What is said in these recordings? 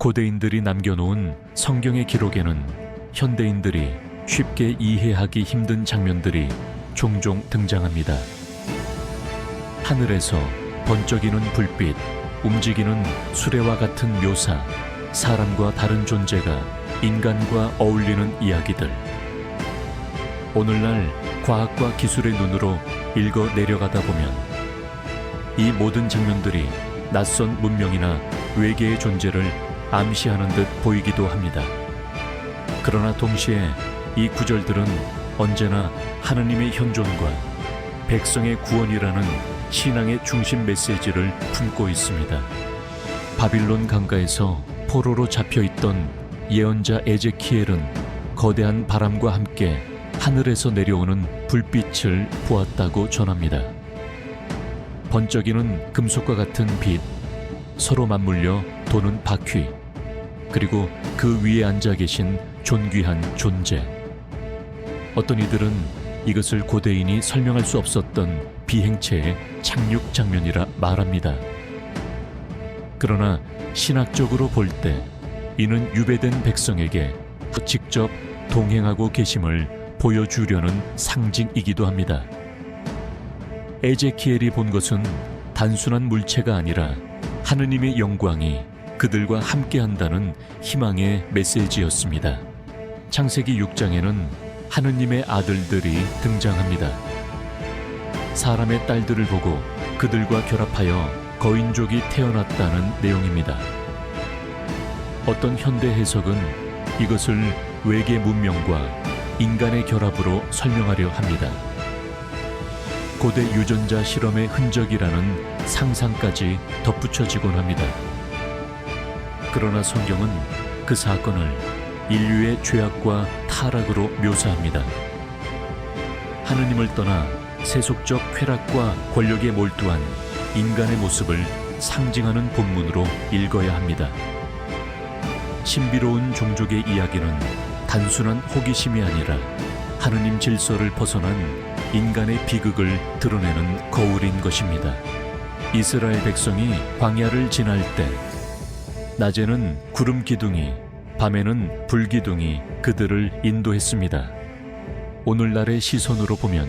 고대인들이 남겨놓은 성경의 기록에는 현대인들이 쉽게 이해하기 힘든 장면들이 종종 등장합니다. 하늘에서 번쩍이는 불빛, 움직이는 수레와 같은 묘사, 사람과 다른 존재가 인간과 어울리는 이야기들. 오늘날 과학과 기술의 눈으로 읽어 내려가다 보면 이 모든 장면들이 낯선 문명이나 외계의 존재를 암시하는 듯 보이기도 합니다. 그러나 동시에 이 구절들은 언제나 하느님의 현존과 백성의 구원이라는 신앙의 중심 메시지를 품고 있습니다. 바빌론 강가에서 포로로 잡혀있던 예언자 에제키엘은 거대한 바람과 함께 하늘에서 내려오는 불빛을 보았다고 전합니다. 번쩍이는 금속과 같은 빛, 서로 맞물려 도는 바퀴, 그리고 그 위에 앉아 계신 존귀한 존재. 어떤 이들은 이것을 고대인이 설명할 수 없었던 비행체의 착륙 장면이라 말합니다. 그러나 신학적으로 볼 때 이는 유배된 백성에게 직접 동행하고 계심을 보여주려는 상징이기도 합니다. 에제키엘이 본 것은 단순한 물체가 아니라 하느님의 영광이 그들과 함께한다는 희망의 메시지였습니다. 창세기 6장에는 하느님의 아들들이 등장합니다. 사람의 딸들을 보고 그들과 결합하여 거인족이 태어났다는 내용입니다. 어떤 현대 해석은 이것을 외계 문명과 인간의 결합으로 설명하려 합니다. 고대 유전자 실험의 흔적이라는 상상까지 덧붙여지곤 합니다. 그러나 성경은 그 사건을 인류의 죄악과 타락으로 묘사합니다. 하느님을 떠나 세속적 쾌락과 권력에 몰두한 인간의 모습을 상징하는 본문으로 읽어야 합니다. 신비로운 종족의 이야기는 단순한 호기심이 아니라 하느님 질서를 벗어난 인간의 비극을 드러내는 거울인 것입니다. 이스라엘 백성이 광야를 지날 때 낮에는 구름 기둥이, 밤에는 불 기둥이 그들을 인도했습니다. 오늘날의 시선으로 보면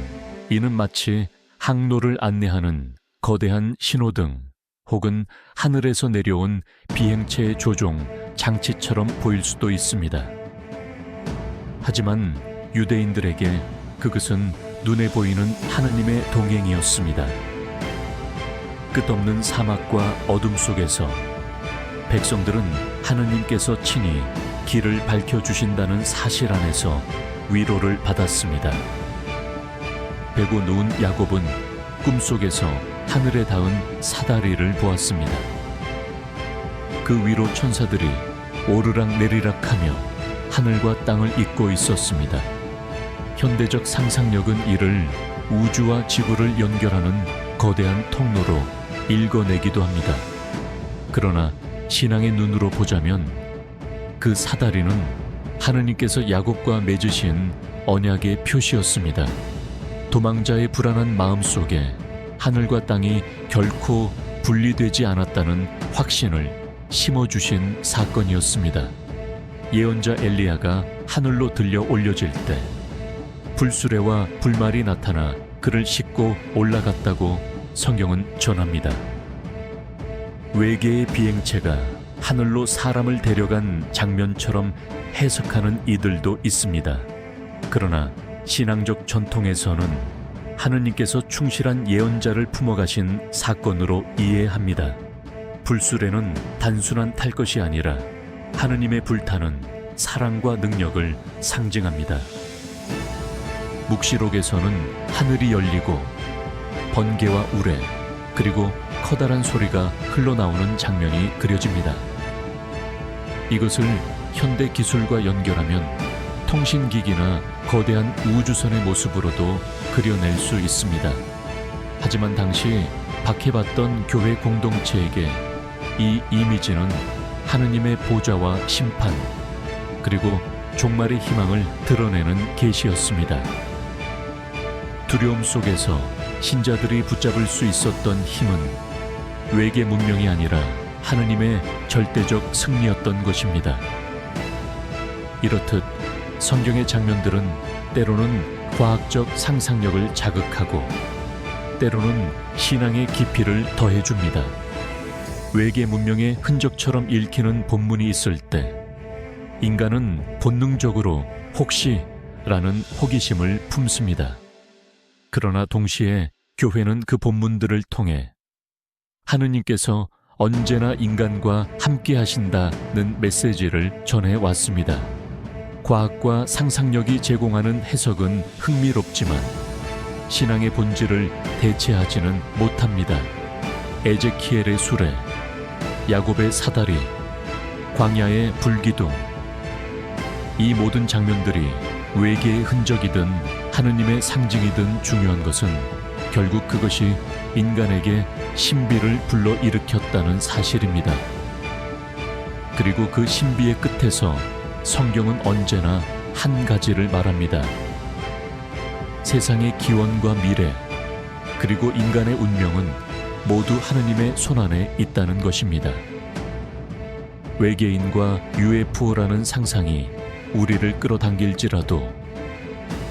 이는 마치 항로를 안내하는 거대한 신호등 혹은 하늘에서 내려온 비행체의 조종 장치처럼 보일 수도 있습니다. 하지만 유대인들에게 그것은 눈에 보이는 하느님의 동행이었습니다. 끝없는 사막과 어둠 속에서 백성들은 하느님께서 친히 길을 밝혀주신다는 사실 안에서 위로를 받았습니다. 베고 누운 야곱은 꿈속에서 하늘에 닿은 사다리를 보았습니다. 그 위로 천사들이 오르락 내리락하며 하늘과 땅을 잇고 있었습니다. 현대적 상상력은 이를 우주와 지구를 연결하는 거대한 통로로 읽어내기도 합니다. 그러나 신앙의 눈으로 보자면 그 사다리는 하느님께서 야곱과 맺으신 언약의 표시였습니다. 도망자의 불안한 마음 속에 하늘과 땅이 결코 분리되지 않았다는 확신을 심어주신 사건이었습니다. 예언자 엘리야가 하늘로 들려 올려질 때 불수레와 불말이 나타나 그를 싣고 올라갔다고 성경은 전합니다. 외계의 비행체가 하늘로 사람을 데려간 장면처럼 해석하는 이들도 있습니다. 그러나 신앙적 전통에서는 하느님께서 충실한 예언자를 품어가신 사건으로 이해합니다. 불수레는 단순한 탈 것이 아니라 하느님의 불타는 사랑과 능력을 상징합니다. 묵시록에서는 하늘이 열리고 번개와 우레 그리고 커다란 소리가 흘러나오는 장면이 그려집니다. 이것을 현대 기술과 연결하면 통신기기나 거대한 우주선의 모습으로도 그려낼 수 있습니다. 하지만 당시 박해받던 교회 공동체에게 이 이미지는 하느님의 보좌와 심판 그리고 종말의 희망을 드러내는 계시였습니다. 두려움 속에서 신자들이 붙잡을 수 있었던 힘은 외계 문명이 아니라 하느님의 절대적 승리였던 것입니다. 이렇듯 성경의 장면들은 때로는 과학적 상상력을 자극하고 때로는 신앙의 깊이를 더해줍니다. 외계 문명의 흔적처럼 읽히는 본문이 있을 때 인간은 본능적으로 혹시라는 호기심을 품습니다. 그러나 동시에 교회는 그 본문들을 통해 하느님께서 언제나 인간과 함께 하신다는 메시지를 전해왔습니다. 과학과 상상력이 제공하는 해석은 흥미롭지만 신앙의 본질을 대체하지는 못합니다. 에제키엘의 수레, 야곱의 사다리, 광야의 불기둥, 이 모든 장면들이 외계의 흔적이든 하느님의 상징이든 중요한 것은 결국 그것이 인간에게 신비를 불러일으켰다는 사실입니다. 그리고 그 신비의 끝에서 성경은 언제나 한 가지를 말합니다. 세상의 기원과 미래, 그리고 인간의 운명은 모두 하느님의 손안에 있다는 것입니다. 외계인과 UFO라는 상상이 우리를 끌어당길지라도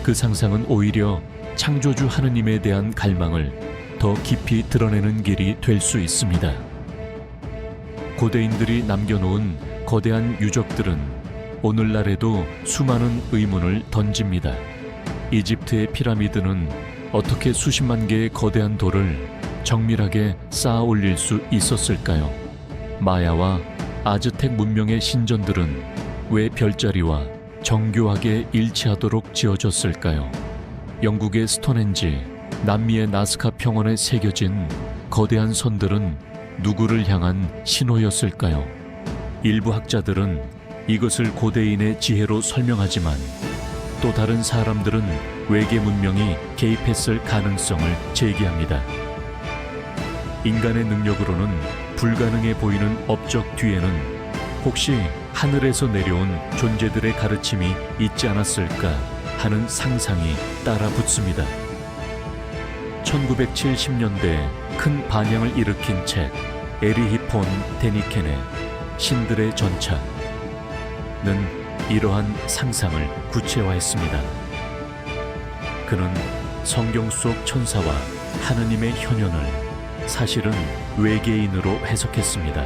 그 상상은 오히려 창조주 하느님에 대한 갈망을 더 깊이 드러내는 길이 될 수 있습니다. 고대인들이 남겨놓은 거대한 유적들은 오늘날에도 수많은 의문을 던집니다. 이집트의 피라미드는 어떻게 수십만 개의 거대한 돌을 정밀하게 쌓아 올릴 수 있었을까요? 마야와 아즈텍 문명의 신전들은 왜 별자리와 정교하게 일치하도록 지어졌을까요? 영국의 스톤헨지, 남미의 나스카 평원에 새겨진 거대한 선들은 누구를 향한 신호였을까요? 일부 학자들은 이것을 고대인의 지혜로 설명하지만 또 다른 사람들은 외계 문명이 개입했을 가능성을 제기합니다. 인간의 능력으로는 불가능해 보이는 업적 뒤에는 혹시 하늘에서 내려온 존재들의 가르침이 있지 않았을까 하는 상상이 따라 붙습니다. 1970년대에 큰 반향을 일으킨 책 에리히 폰 데니켄의 신들의 전차는 이러한 상상을 구체화했습니다. 그는 성경 속 천사와 하느님의 현현을 사실은 외계인으로 해석했습니다.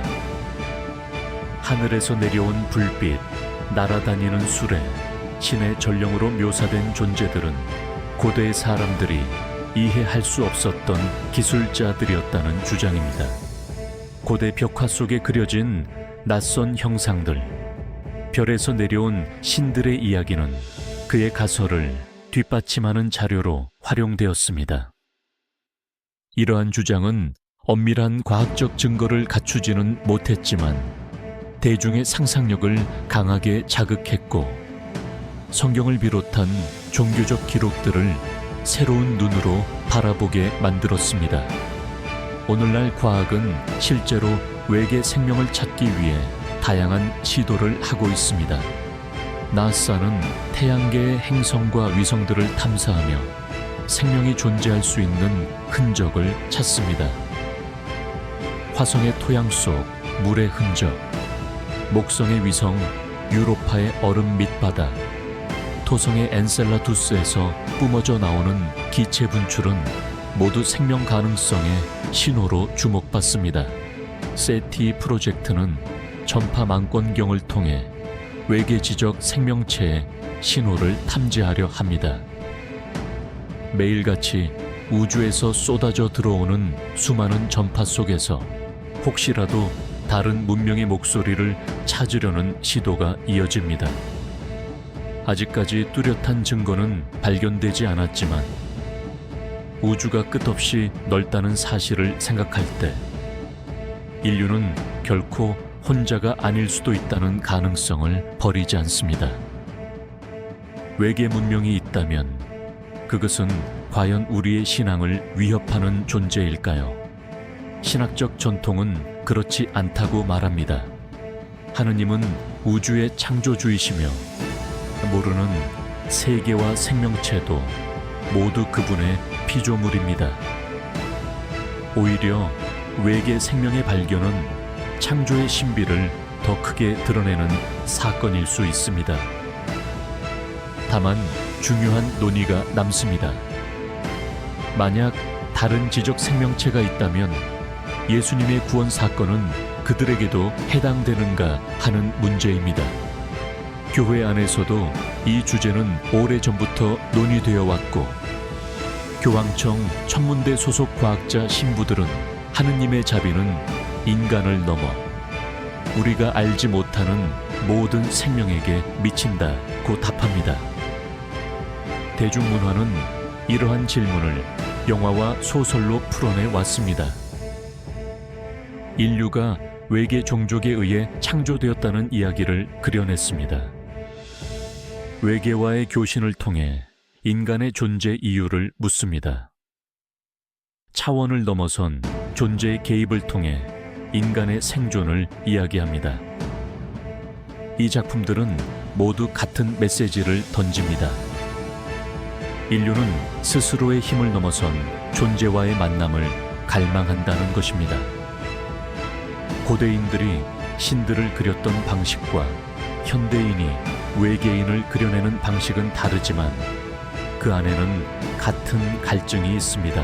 하늘에서 내려온 불빛, 날아다니는 수레, 신의 전령으로 묘사된 존재들은 고대 사람들이 이해할 수 없었던 기술자들이었다는 주장입니다. 고대 벽화 속에 그려진 낯선 형상들, 별에서 내려온 신들의 이야기는 그의 가설을 뒷받침하는 자료로 활용되었습니다. 이러한 주장은 엄밀한 과학적 증거를 갖추지는 못했지만 대중의 상상력을 강하게 자극했고 성경을 비롯한 종교적 기록들을 새로운 눈으로 바라보게 만들었습니다. 오늘날 과학은 실제로 외계 생명을 찾기 위해 다양한 시도를 하고 있습니다. 나사는 태양계의 행성과 위성들을 탐사하며 생명이 존재할 수 있는 흔적을 찾습니다. 화성의 토양 속 물의 흔적, 목성의 위성 유로파의 얼음 밑바닥, 토성의 엔셀라두스에서 뿜어져 나오는 기체 분출은 모두 생명 가능성의 신호로 주목받습니다. 세티 프로젝트는 전파 망권경을 통해 외계 지적 생명체의 신호를 탐지하려 합니다. 매일같이 우주에서 쏟아져 들어오는 수많은 전파 속에서 혹시라도 다른 문명의 목소리를 찾으려는 시도가 이어집니다. 아직까지 뚜렷한 증거는 발견되지 않았지만 우주가 끝없이 넓다는 사실을 생각할 때 인류는 결코 혼자가 아닐 수도 있다는 가능성을 버리지 않습니다. 외계 문명이 있다면 그것은 과연 우리의 신앙을 위협하는 존재일까요? 신학적 전통은 그렇지 않다고 말합니다. 하느님은 우주의 창조주이시며 모르는 세계와 생명체도 모두 그분의 피조물입니다. 오히려 외계 생명의 발견은 창조의 신비를 더 크게 드러내는 사건일 수 있습니다. 다만 중요한 논의가 남습니다. 만약 다른 지적 생명체가 있다면 예수님의 구원 사건은 그들에게도 해당되는가 하는 문제입니다. 교회 안에서도 이 주제는 오래전부터 논의되어 왔고, 교황청 천문대 소속 과학자 신부들은 하느님의 자비는 인간을 넘어 우리가 알지 못하는 모든 생명에게 미친다고 답합니다. 대중문화는 이러한 질문을 영화와 소설로 풀어내 왔습니다. 인류가 외계 종족에 의해 창조되었다는 이야기를 그려냈습니다. 외계와의 교신을 통해 인간의 존재 이유를 묻습니다. 차원을 넘어선 존재의 개입을 통해 인간의 생존을 이야기합니다. 이 작품들은 모두 같은 메시지를 던집니다. 인류는 스스로의 힘을 넘어선 존재와의 만남을 갈망한다는 것입니다. 고대인들이 신들을 그렸던 방식과 현대인이 외계인을 그려내는 방식은 다르지만 그 안에는 같은 갈증이 있습니다.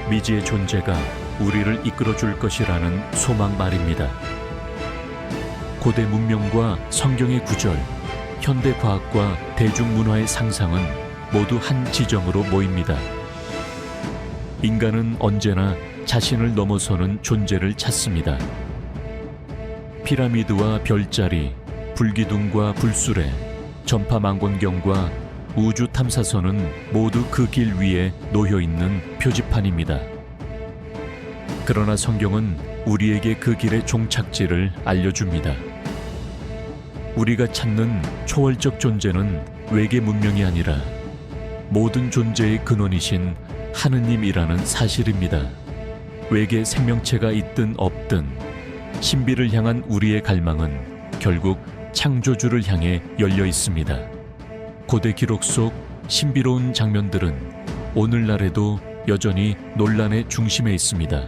미지의 존재가 우리를 이끌어줄 것이라는 소망 말입니다. 고대 문명과 성경의 구절, 현대 과학과 대중문화의 상상은 모두 한 지점으로 모입니다. 인간은 언제나 자신을 넘어서는 존재를 찾습니다. 피라미드와 별자리, 불기둥과 불수레, 전파망원경과 우주 탐사선은 모두 그 길 위에 놓여 있는 표지판입니다. 그러나 성경은 우리에게 그 길의 종착지를 알려줍니다. 우리가 찾는 초월적 존재는 외계 문명이 아니라 모든 존재의 근원이신 하느님이라는 사실입니다. 외계 생명체가 있든 없든 신비를 향한 우리의 갈망은 결국 창조주를 향해 열려 있습니다. 고대 기록 속 신비로운 장면들은 오늘날에도 여전히 논란의 중심에 있습니다.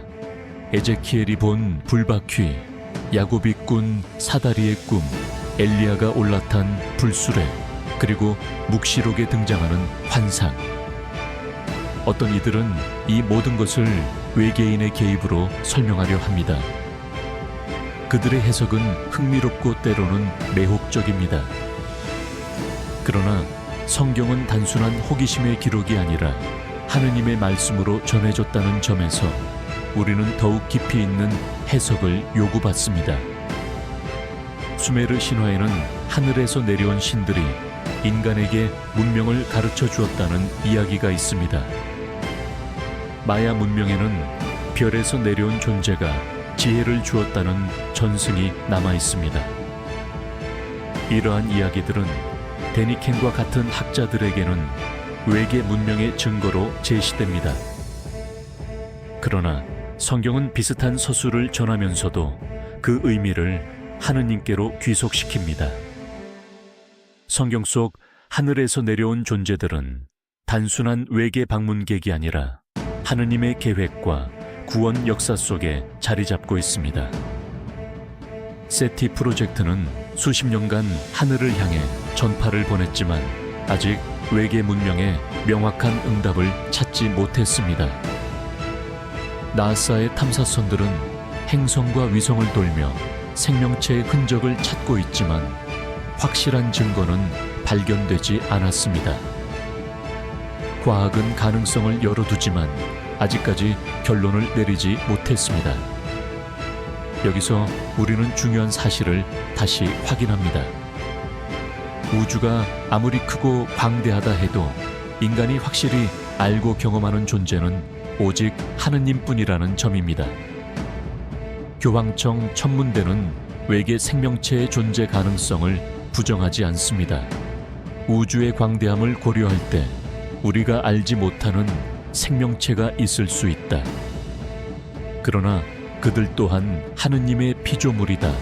에제키엘이 본 불바퀴, 야곱이 꾼 사다리의 꿈, 엘리야가 올라탄 불수레, 그리고 묵시록에 등장하는 환상. 어떤 이들은 이 모든 것을 외계인의 개입으로 설명하려 합니다. 그들의 해석은 흥미롭고 때로는 매혹적입니다. 그러나 성경은 단순한 호기심의 기록이 아니라 하느님의 말씀으로 전해졌다는 점에서 우리는 더욱 깊이 있는 해석을 요구받습니다. 수메르 신화에는 하늘에서 내려온 신들이 인간에게 문명을 가르쳐 주었다는 이야기가 있습니다. 마야 문명에는 별에서 내려온 존재가 지혜를 주었다는 전승이 남아 있습니다. 이러한 이야기들은 데니켄과 같은 학자들에게는 외계 문명의 증거로 제시됩니다. 그러나 성경은 비슷한 서술을 전하면서도 그 의미를 하느님께로 귀속시킵니다. 성경 속 하늘에서 내려온 존재들은 단순한 외계 방문객이 아니라 하느님의 계획과 구원 역사 속에 자리 잡고 있습니다. 세티 프로젝트는 수십 년간 하늘을 향해 전파를 보냈지만 아직 외계 문명에 명확한 응답을 찾지 못했습니다. 나사의 탐사선들은 행성과 위성을 돌며 생명체의 흔적을 찾고 있지만 확실한 증거는 발견되지 않았습니다. 과학은 가능성을 열어두지만 아직까지 결론을 내리지 못했습니다. 여기서 우리는 중요한 사실을 다시 확인합니다. 우주가 아무리 크고 광대하다 해도 인간이 확실히 알고 경험하는 존재는 오직 하느님뿐이라는 점입니다. 교황청 천문대는 외계 생명체의 존재 가능성을 부정하지 않습니다. 우주의 광대함을 고려할 때 우리가 알지 못하는 생명체가 있을 수 있다. 그러나 그들 또한 하느님의 피조물이다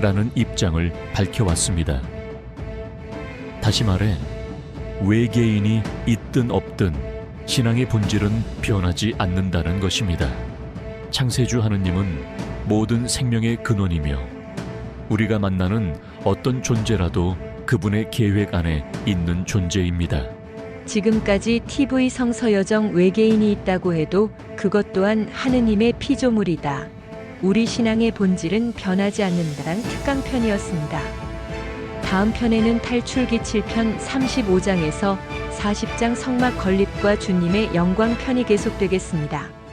라는 입장을 밝혀왔습니다. 다시 말해 외계인이 있든 없든 신앙의 본질은 변하지 않는다는 것입니다. 창세주 하느님은 모든 생명의 근원이며 우리가 만나는 어떤 존재라도 그분의 계획 안에 있는 존재입니다. 지금까지 TV 성서여정 외계인이 있다고 해도 그것 또한 하느님의 피조물이다. 우리 신앙의 본질은 변하지 않는다란 특강편이었습니다. 다음 편에는 탈출기 7편 35장에서 40장 성막 건립과 주님의 영광편이 계속되겠습니다.